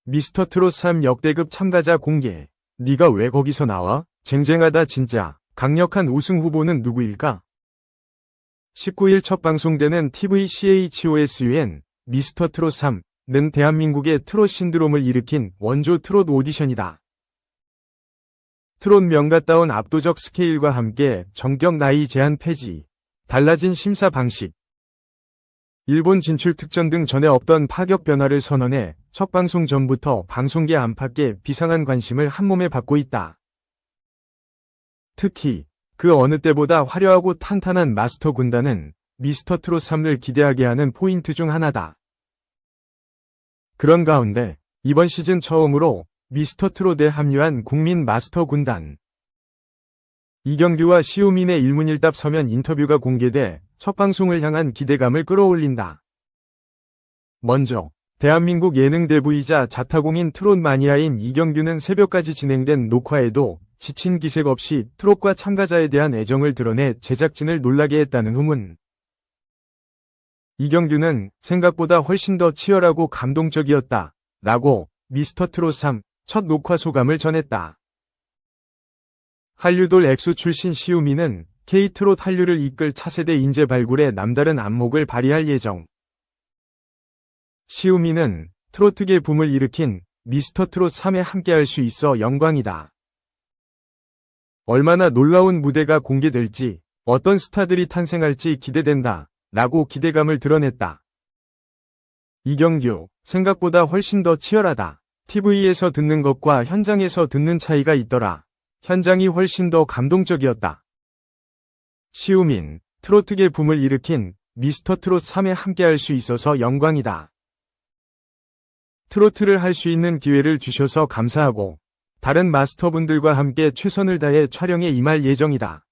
미스터트롯 3 역대급 참가자 공개. 네가 왜 거기서 나와? 쟁쟁하다 진짜. 강력한 우승 후보는 누구일까? 19일 첫 방송되는 TVCHOSUN 미스터트롯 3는 대한민국의 트롯 신드롬을 일으킨 원조 트롯 오디션이다. 트롯 명가다운 압도적 스케일과 함께 정격 나이 제한 폐지, 달라진 심사 방식, 일본 진출 특전 등 전에 없던 파격 변화를 선언해 첫 방송 전부터 방송계 안팎의 비상한 관심을 한몸에 받고 있다. 특히 그 어느 때보다 화려하고 탄탄한 마스터 군단은 미스터트롯 3을 기대하게 하는 포인트 중 하나다. 그런 가운데 이번 시즌 처음으로 미스터트롯에 합류한 국민 마스터 군단. 이경규와 시우민의 일문일답 서면 인터뷰가 공개돼 첫 방송을 향한 기대감을 끌어올린다. 먼저 대한민국 예능 대부이자 자타공인 트롯 마니아인 이경규는 새벽까지 진행된 녹화에도 지친 기색 없이 트롯과 참가자에 대한 애정을 드러내 제작진을 놀라게 했다는 후문. 이경규는 생각보다 훨씬 더 치열하고 감동적이었다 라고 미스터트롯 3 첫 녹화 소감을 전했다. 한류돌 엑소 출신 시우미는 K트롯 한류를 이끌 차세대 인재 발굴에 남다른 안목을 발휘할 예정. 시우미는 트로트계 붐을 일으킨 미스터트롯 3에 함께할 수 있어 영광이다. 얼마나 놀라운 무대가 공개될지, 어떤 스타들이 탄생할지 기대된다 라고 기대감을 드러냈다. 이경규, 생각보다 훨씬 더 치열하다. TV에서 듣는 것과 현장에서 듣는 차이가 있더라. 현장이 훨씬 더 감동적이었다. 시우민, 트로트계 붐을 일으킨 미스터트롯 3에 함께할 수 있어서 영광이다. 트로트를 할 수 있는 기회를 주셔서 감사하고 다른 마스터분들과 함께 최선을 다해 촬영에 임할 예정이다.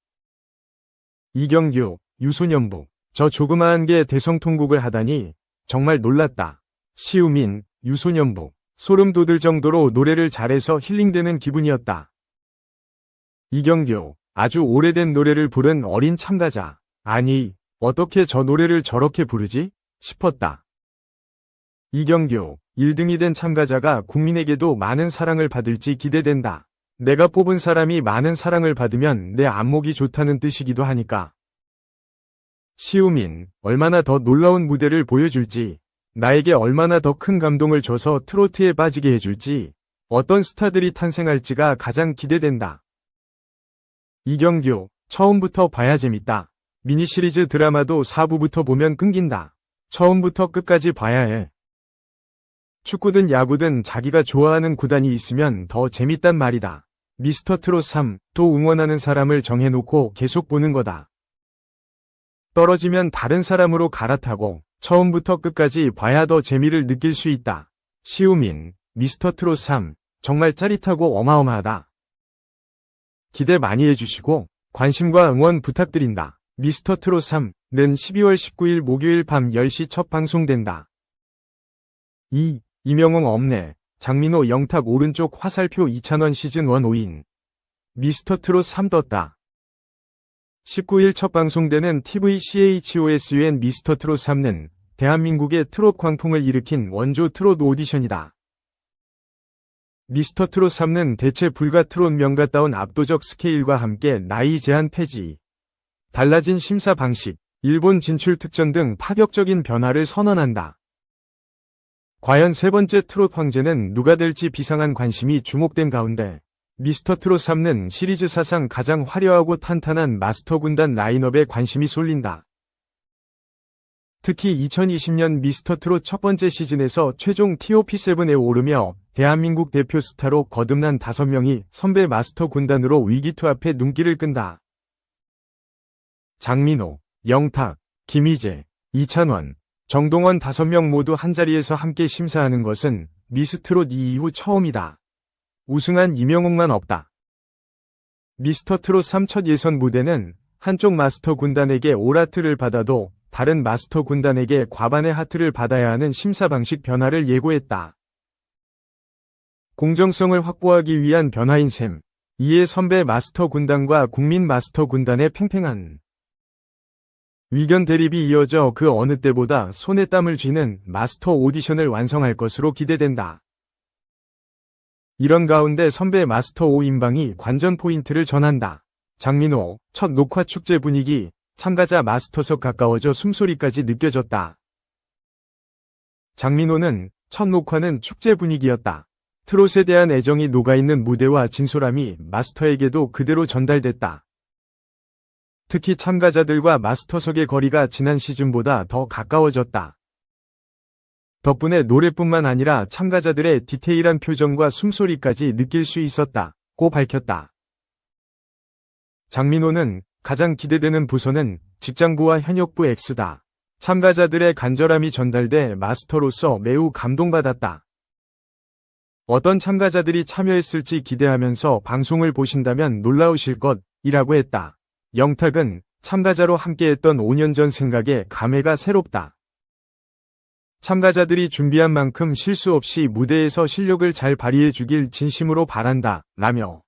이경규, 유소년부, 저 조그마한 게 대성통곡을 하다니 정말 놀랐다. 시우민, 유소년부, 소름 돋을 정도로 노래를 잘해서 힐링되는 기분이었다. 이경규, 아주 오래된 노래를 부른 어린 참가자. 아니, 어떻게 저 노래를 저렇게 부르지? 싶었다. 이경규, 1등이 된 참가자가 국민에게도 많은 사랑을 받을지 기대된다. 내가 뽑은 사람이 많은 사랑을 받으면 내 안목이 좋다는 뜻이기도 하니까. 시우민, 얼마나 더 놀라운 무대를 보여줄지, 나에게 얼마나 더 큰 감동을 줘서 트로트에 빠지게 해줄지, 어떤 스타들이 탄생할지가 가장 기대된다. 이경규, 처음부터 봐야 재밌다. 미니 시리즈 드라마도 4부부터 보면 끊긴다. 처음부터 끝까지 봐야 해. 축구든 야구든 자기가 좋아하는 구단이 있으면 더 재밌단 말이다. 미스터트롯 3, 또 응원하는 사람을 정해놓고 계속 보는 거다. 떨어지면 다른 사람으로 갈아타고 처음부터 끝까지 봐야 더 재미를 느낄 수 있다. 시우민, 미스터트롯 3, 정말 짜릿하고 어마어마하다. 기대 많이 해주시고 관심과 응원 부탁드린다. 미스터트롯 3는 12월 19일 목요일 밤 10시 첫 방송된다. 2. 이명웅 없네. 장민호 영탁 오른쪽 화살표 이찬원 시즌 1 5인. 미스터트롯 3 떴다. 19일 첫 방송되는 TVCHOSUN 미스터트롯 3는 대한민국의 트롯 광풍을 일으킨 원조 트롯 오디션이다. 미스터트롯 3는 대체 불가 트롯 명가다운 압도적 스케일과 함께 나이 제한 폐지, 달라진 심사 방식, 일본 진출 특전 등 파격적인 변화를 선언한다. 과연 세 번째 트롯 황제는 누가 될지 비상한 관심이 주목된 가운데 미스터트롯 3는 시리즈 사상 가장 화려하고 탄탄한 마스터 군단 라인업에 관심이 쏠린다. 특히 2020년 미스터트롯 첫 번째 시즌에서 최종 TOP7에 오르며 대한민국 대표 스타로 거듭난 5명이 선배 마스터 군단으로 위기투합해 눈길을 끈다. 장민호, 영탁, 김희재, 이찬원, 정동원 5명 모두 한자리에서 함께 심사하는 것은 미스트롯 이후 처음이다. 우승한 이명웅만 없다. 미스터트롯 3 첫 예선 무대는 한쪽 마스터 군단에게 올하트를 받아도 다른 마스터 군단에게 과반의 하트를 받아야 하는 심사 방식 변화를 예고했다. 공정성을 확보하기 위한 변화인 셈. 이에 선배 마스터 군단과 국민 마스터 군단의 팽팽한 위견 대립이 이어져 그 어느 때보다 손에 땀을 쥐는 마스터 오디션을 완성할 것으로 기대된다. 이런 가운데 선배 마스터 오인방이 관전 포인트를 전한다. 장민호, 첫 녹화 축제 분위기, 참가자 마스터석 가까워져 숨소리까지 느껴졌다. 장민호는 첫 녹화는 축제 분위기였다. 트롯에 대한 애정이 녹아있는 무대와 진솔함이 마스터에게도 그대로 전달됐다. 특히 참가자들과 마스터석의 거리가 지난 시즌보다 더 가까워졌다. 덕분에 노래뿐만 아니라 참가자들의 디테일한 표정과 숨소리까지 느낄 수 있었다고 밝혔다. 장민호는 가장 기대되는 부서는 직장부와 현역부 X다. 참가자들의 간절함이 전달돼 마스터로서 매우 감동받았다. 어떤 참가자들이 참여했을지 기대하면서 방송을 보신다면 놀라우실 것이라고 했다. 영탁은 참가자로 함께했던 5년 전 생각에 감회가 새롭다. 참가자들이 준비한 만큼 실수 없이 무대에서 실력을 잘 발휘해 주길 진심으로 바란다. 라며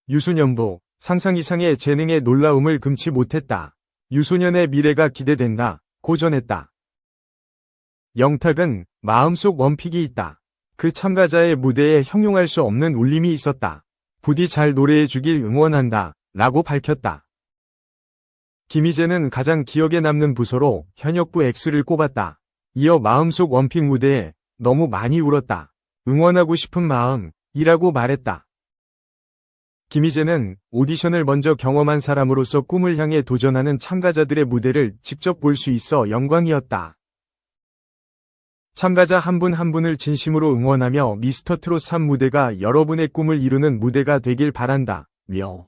유소년부, 상상 이상의 재능에 놀라움을 금치 못했다. 유소년의 미래가 기대된다. 고 전했다. 영탁은 마음속 원픽이 있다. 그 참가자의 무대에 형용할 수 없는 울림이 있었다. 부디 잘 노래해 주길 응원한다. 라고 밝혔다. 김희재는 가장 기억에 남는 부서로 현역부 X를 꼽았다. 이어 마음속 원픽 무대에 너무 많이 울었다. 응원하고 싶은 마음이라고 말했다. 김희재는 오디션을 먼저 경험한 사람으로서 꿈을 향해 도전하는 참가자들의 무대를 직접 볼 수 있어 영광이었다. 참가자 한 분 한 분을 진심으로 응원하며 미스터 트롯 3 무대가 여러분의 꿈을 이루는 무대가 되길 바란다. 며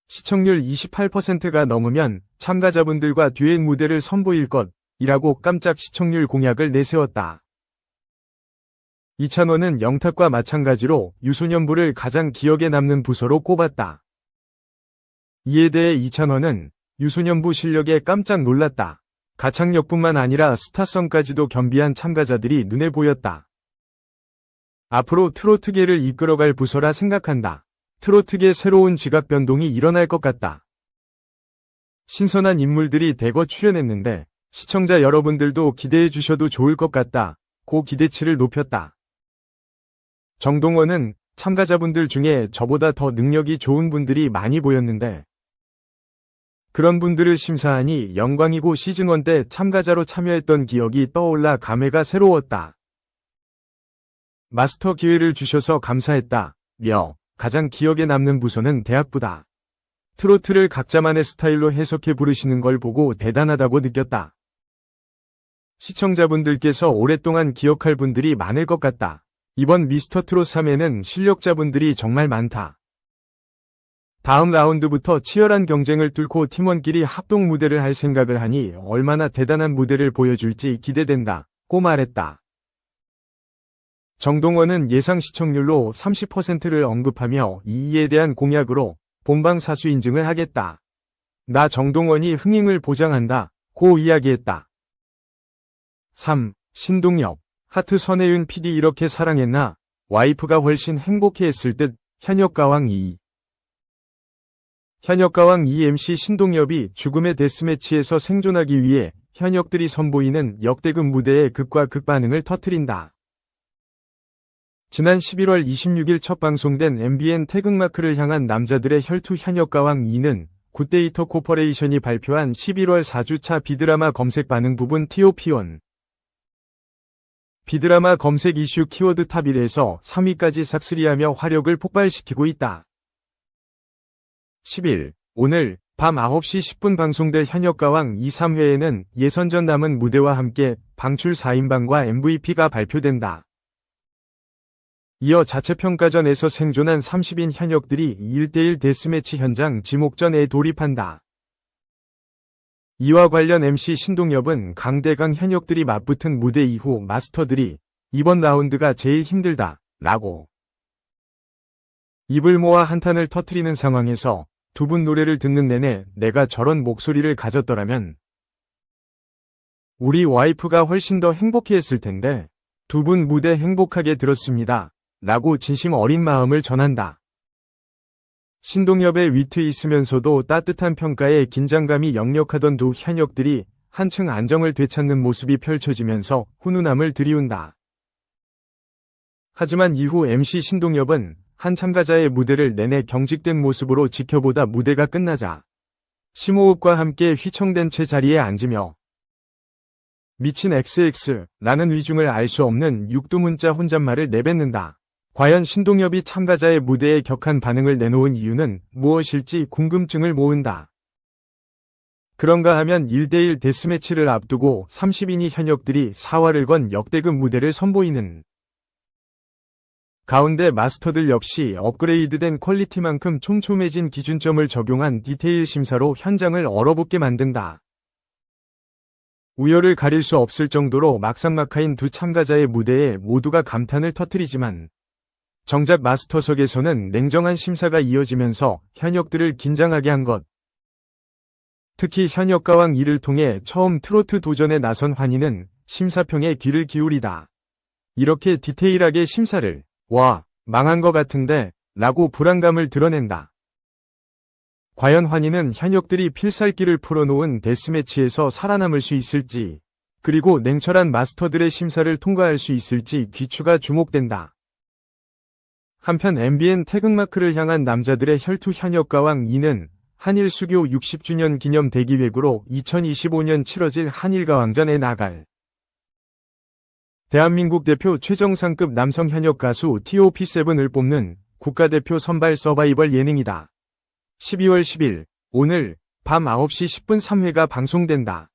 시청률 28%가 넘으면 참가자분들과 듀엣 무대를 선보일 것이라고 깜짝 시청률 공약을 내세웠다. 이찬원은 영탁과 마찬가지로 유소년부를 가장 기억에 남는 부서로 꼽았다. 이에 대해 이찬원은 유소년부 실력에 깜짝 놀랐다. 가창력뿐만 아니라 스타성까지도 겸비한 참가자들이 눈에 보였다. 앞으로 트로트계를 이끌어갈 부서라 생각한다. 트로트계 새로운 지각 변동이 일어날 것 같다. 신선한 인물들이 대거 출연했는데 시청자 여러분들도 기대해 주셔도 좋을 것 같다. 고 기대치를 높였다. 정동원은 참가자분들 중에 저보다 더 능력이 좋은 분들이 많이 보였는데 그런 분들을 심사하니 영광이고 시즌1 때 참가자로 참여했던 기억이 떠올라 감회가 새로웠다. 마스터 기회를 주셔서 감사했다. 며 가장 기억에 남는 부서는 대학부다. 트로트를 각자만의 스타일로 해석해 부르시는 걸 보고 대단하다고 느꼈다. 시청자분들께서 오랫동안 기억할 분들이 많을 것 같다. 이번 미스터 트롯 3에는 실력자분들이 정말 많다. 다음 라운드부터 치열한 경쟁을 뚫고 팀원끼리 합동 무대를 할 생각을 하니 얼마나 대단한 무대를 보여줄지 기대된다. 고 말했다. 정동원은 예상 시청률로 30%를 언급하며 이에 대한 공약으로 본방 사수 인증을 하겠다. 나 정동원이 흥행을 보장한다. 고 이야기했다. 3. 신동엽. 하트 선혜윤 PD 이렇게 사랑했나? 와이프가 훨씬 행복해했을 듯. 현역가왕 2. 현역가왕 2 MC 신동엽이 죽음의 데스매치에서 생존하기 위해 현역들이 선보이는 역대급 무대에 극과 극 반응을 터뜨린다. 지난 11월 26일 첫 방송된 MBN 태극마크를 향한 남자들의 혈투 현역가왕 2는 굿데이터 코퍼레이션이 발표한 11월 4주차 비드라마 검색 반응 부분 TOP1. 비드라마 검색 이슈 키워드 탑 1에서 3위까지 싹쓸이하며 화력을 폭발시키고 있다. 10일, 오늘 밤 9시 10분 방송될 현역가왕 2, 3회에는 예선전 남은 무대와 함께 방출 4인방과 MVP가 발표된다. 이어 자체평가전에서 생존한 30인 현역들이 1대1 데스매치 현장 지목전에 돌입한다. 이와 관련 MC 신동엽은 강대강 현역들이 맞붙은 무대 이후 마스터들이 이번 라운드가 제일 힘들다 라고 입을 모아 한탄을 터뜨리는 상황에서 두 분 노래를 듣는 내내 내가 저런 목소리를 가졌더라면 우리 와이프가 훨씬 더 행복해했을 텐데 두 분 무대 행복하게 들었습니다. 라고 진심 어린 마음을 전한다. 신동엽의 위트 있으면서도 따뜻한 평가에 긴장감이 역력하던 두 현역들이 한층 안정을 되찾는 모습이 펼쳐지면서 훈훈함을 드리운다. 하지만 이후 MC 신동엽은 한 참가자의 무대를 내내 경직된 모습으로 지켜보다 무대가 끝나자 심호흡과 함께 휘청된 채 자리에 앉으며 미친 XX라는 위중을 알 수 없는 육두문자 혼잣말을 내뱉는다. 과연 신동엽이 참가자의 무대에 격한 반응을 내놓은 이유는 무엇일지 궁금증을 모은다. 그런가 하면 1대1 데스매치를 앞두고 30인이 현역들이 사활을 건 역대급 무대를 선보이는 가운데 마스터들 역시 업그레이드된 퀄리티만큼 촘촘해진 기준점을 적용한 디테일 심사로 현장을 얼어붙게 만든다. 우열을 가릴 수 없을 정도로 막상막하인 두 참가자의 무대에 모두가 감탄을 터뜨리지만 정작 마스터석에서는 냉정한 심사가 이어지면서 현역들을 긴장하게 한 것. 특히 현역가왕 2를 통해 처음 트로트 도전에 나선 환희는 심사평에 귀를 기울이다. 이렇게 디테일하게 심사를 와, 망한 것 같은데 라고 불안감을 드러낸다. 과연 환희는 현역들이 필살기를 풀어놓은 데스매치에서 살아남을 수 있을지, 그리고 냉철한 마스터들의 심사를 통과할 수 있을지 귀추가 주목된다. 한편 MBN 태극마크를 향한 남자들의 혈투 현역가왕 2는 한일 수교 60주년 기념 대기획으로 2025년 치러질 한일가왕전에 나갈 대한민국 대표 최정상급 남성 현역 가수 TOP7을 뽑는 국가대표 선발 서바이벌 예능이다. 12월 10일 오늘 밤 9시 10분 3회가 방송된다.